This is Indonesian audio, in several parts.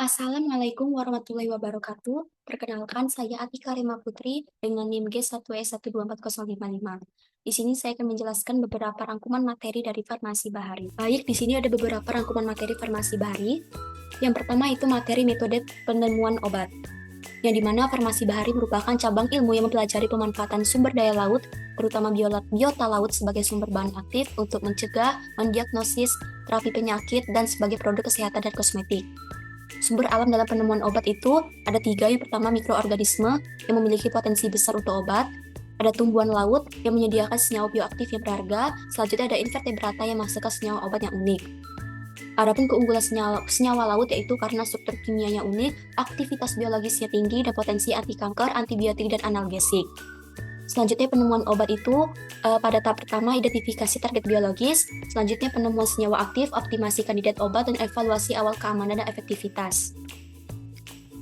Assalamualaikum warahmatullahi wabarakatuh. Perkenalkan, saya Atika Rima Putri dengan NIM G1E124055. Di sini saya akan menjelaskan beberapa rangkuman materi dari farmasi bahari. Baik, di sini ada beberapa rangkuman materi farmasi bahari. Yang pertama itu materi metode penemuan obat, yang dimana farmasi bahari merupakan cabang ilmu yang mempelajari pemanfaatan sumber daya laut, terutama biota laut sebagai sumber bahan aktif untuk mencegah, mendiagnosis, terapi penyakit, dan sebagai produk kesehatan dan kosmetik. Sumber alam dalam penemuan obat itu ada 3. Yang pertama, mikroorganisme yang memiliki potensi besar untuk obat. Ada tumbuhan laut yang menyediakan senyawa bioaktif yang berharga. Selanjutnya ada invertebrata yang menghasilkan senyawa obat yang unik. Adapun keunggulan senyawa laut yaitu karena struktur kimianya unik, aktivitas biologisnya tinggi, dan potensi anti kanker, antibiotik, dan analgesik. Selanjutnya penemuan obat itu pada tahap pertama identifikasi target biologis, selanjutnya penemuan senyawa aktif, optimasi kandidat obat, dan evaluasi awal keamanan dan efektivitas.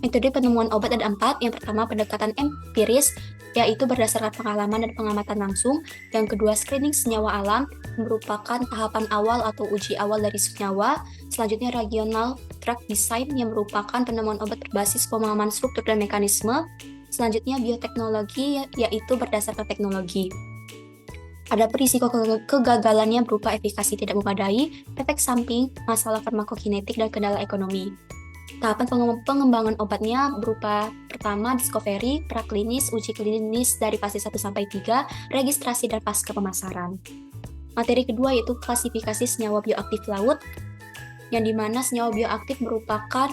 Metode penemuan obat ada 4. Yang pertama pendekatan empiris, yaitu berdasarkan pengalaman dan pengamatan langsung. Yang kedua screening senyawa alam, merupakan tahapan awal atau uji awal dari senyawa. Selanjutnya regional drug design, yang merupakan penemuan obat berbasis pemahaman struktur dan mekanisme. Selanjutnya bioteknologi, yaitu berdasarkan teknologi. Ada risiko kegagalannya berupa efikasi tidak memadai, efek samping, masalah farmakokinetik, dan kendala ekonomi. Tahapan pengembangan obatnya berupa pertama discovery, praklinis, uji klinis dari fase 1-3, registrasi, dan pasca pemasaran. Materi kedua yaitu klasifikasi senyawa bioaktif laut, yang dimana senyawa bioaktif merupakan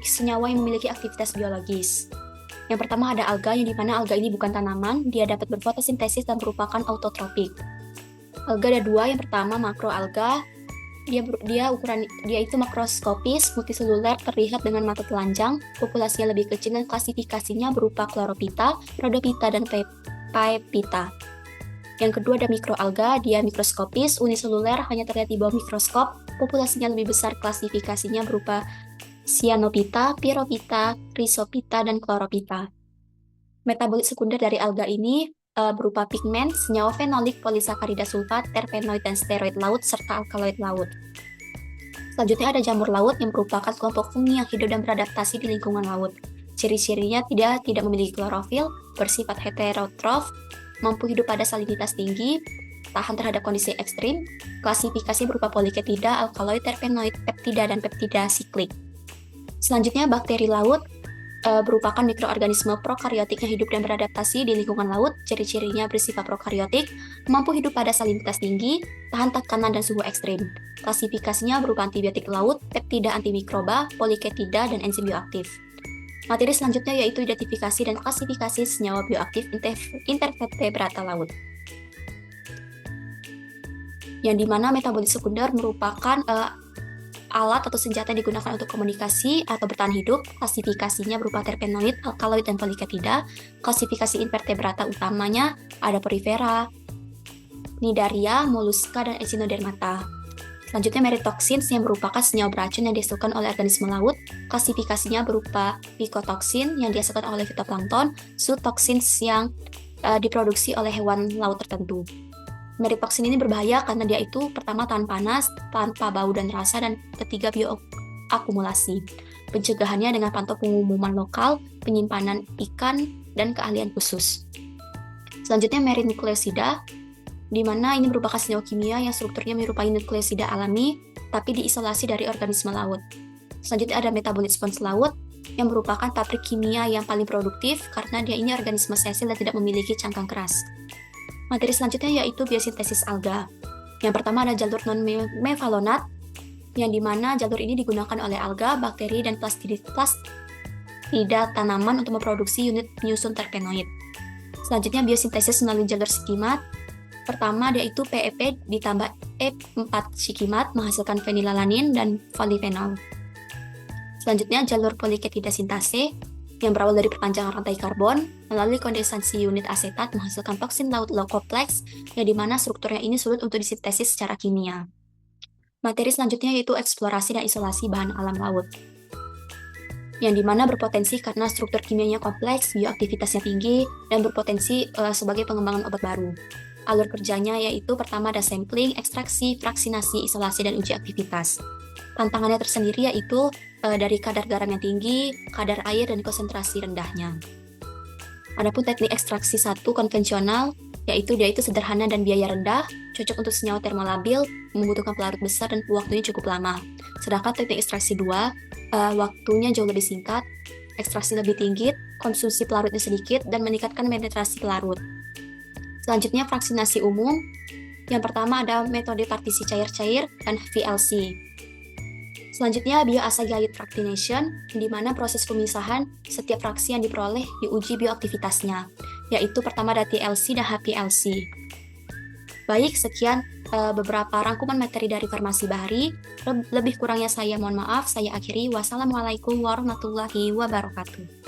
senyawa yang memiliki aktivitas biologis. Yang pertama ada alga, yang dimana alga ini bukan tanaman, dia dapat berfotosintesis dan merupakan autotropik. Alga ada 2, yang pertama makroalga, dia itu makroskopis, multiseluler, terlihat dengan mata telanjang, populasinya lebih kecil dan klasifikasinya berupa chlorophyta, rhodophyta, dan phaephyta. Yang kedua ada mikroalga, dia mikroskopis, uniseluler, hanya terlihat di bawah mikroskop, populasinya lebih besar, klasifikasinya berupa cyanophyta, pyrophyta, rhizophyta, dan chlorophyta. Metabolit sekunder dari alga ini berupa pigmen, senyawa fenolik, polisakarida sulfat, terpenoid, dan steroid laut, serta alkaloid laut. Selanjutnya ada jamur laut yang merupakan kelompok fungi yang hidup dan beradaptasi di lingkungan laut. Ciri-cirinya tidak memiliki klorofil, bersifat heterotrof, mampu hidup pada salinitas tinggi, tahan terhadap kondisi ekstrim, klasifikasi berupa poliketida, alkaloid, terpenoid, peptida, dan peptida siklik. Selanjutnya bakteri laut merupakan mikroorganisme prokariotik yang hidup dan beradaptasi di lingkungan laut. Ciri-cirinya bersifat prokariotik, mampu hidup pada salinitas tinggi, tahan tekanan dan suhu ekstrim. Klasifikasinya berupa antibiotik laut, peptida antimikroba, poliketida, dan enzim bioaktif. Materi selanjutnya yaitu identifikasi dan klasifikasi senyawa bioaktif invertebrata laut, yang dimana metabolit sekunder merupakan alat atau senjata yang digunakan untuk komunikasi atau bertahan hidup. Klasifikasinya berupa terpenoid, alkaloid, dan poliketida. Klasifikasi invertebrata utamanya ada porifera, cnidaria, molluska, dan echinodermata. Selanjutnya meritoxins, yang merupakan senyawa beracun yang dihasilkan oleh organisme laut. Klasifikasinya berupa mycotoxin yang dihasilkan oleh fitoplankton, zootoxins yang diproduksi oleh hewan laut tertentu. Meritoxin ini berbahaya karena dia itu pertama tahan panas, tanpa bau dan rasa, dan ketiga bioakumulasi. Pencegahannya dengan pantau pengumuman lokal, penyimpanan ikan, dan keahlian khusus. Selanjutnya merinukleosida, di mana ini merupakan senyawa kimia yang strukturnya menyerupai nukleosida alami, tapi diisolasi dari organisme laut. Selanjutnya ada metabolit spons laut, yang merupakan pabrik kimia yang paling produktif karena dia ini organisme sesil dan tidak memiliki cangkang keras. Materi selanjutnya yaitu biosintesis alga. Yang pertama ada jalur non-mevalonat, yang dimana jalur ini digunakan oleh alga, bakteri, dan plastida tanaman untuk memproduksi unit penyusun terpenoid. Selanjutnya biosintesis melalui jalur sikimat. Pertama yaitu PEP ditambah E4 sikimat menghasilkan fenilalanin dan polifenol. Selanjutnya jalur poliketida sintase, yang berawal dari perpanjangan rantai karbon melalui kondensasi unit asetat menghasilkan toksin laut low complex, yang dimana strukturnya ini sulit untuk disintesis secara kimia. Materi selanjutnya yaitu eksplorasi dan isolasi bahan alam laut, yang dimana berpotensi karena struktur kimianya kompleks, bioaktivitasnya tinggi, dan berpotensi sebagai pengembangan obat baru. Alur kerjanya yaitu pertama ada sampling, ekstraksi, fraksinasi, isolasi, dan uji aktivitas. Tantangannya tersendiri yaitu dari kadar garam yang tinggi, kadar air, dan konsentrasi rendahnya. Adapun teknik ekstraksi 1 konvensional, yaitu dia itu sederhana dan biaya rendah, cocok untuk senyawa termolabil, membutuhkan pelarut besar dan waktunya cukup lama. Sedangkan teknik ekstraksi 2, waktunya jauh lebih singkat, ekstraksi lebih tinggi, konsumsi pelarutnya sedikit, dan meningkatkan penetrasi pelarut. Selanjutnya vaksinasi umum. Yang pertama ada metode partisi cair-cair dan VLC. Selanjutnya bioassay fractionation, di mana proses pemisahan setiap fraksi yang diperoleh diuji bioaktivitasnya, yaitu pertama ada TLC dan HPLC. Baik, sekian beberapa rangkuman materi dari Farmasi Bahari. Lebih kurangnya saya mohon maaf, saya akhiri. Wassalamualaikum warahmatullahi wabarakatuh.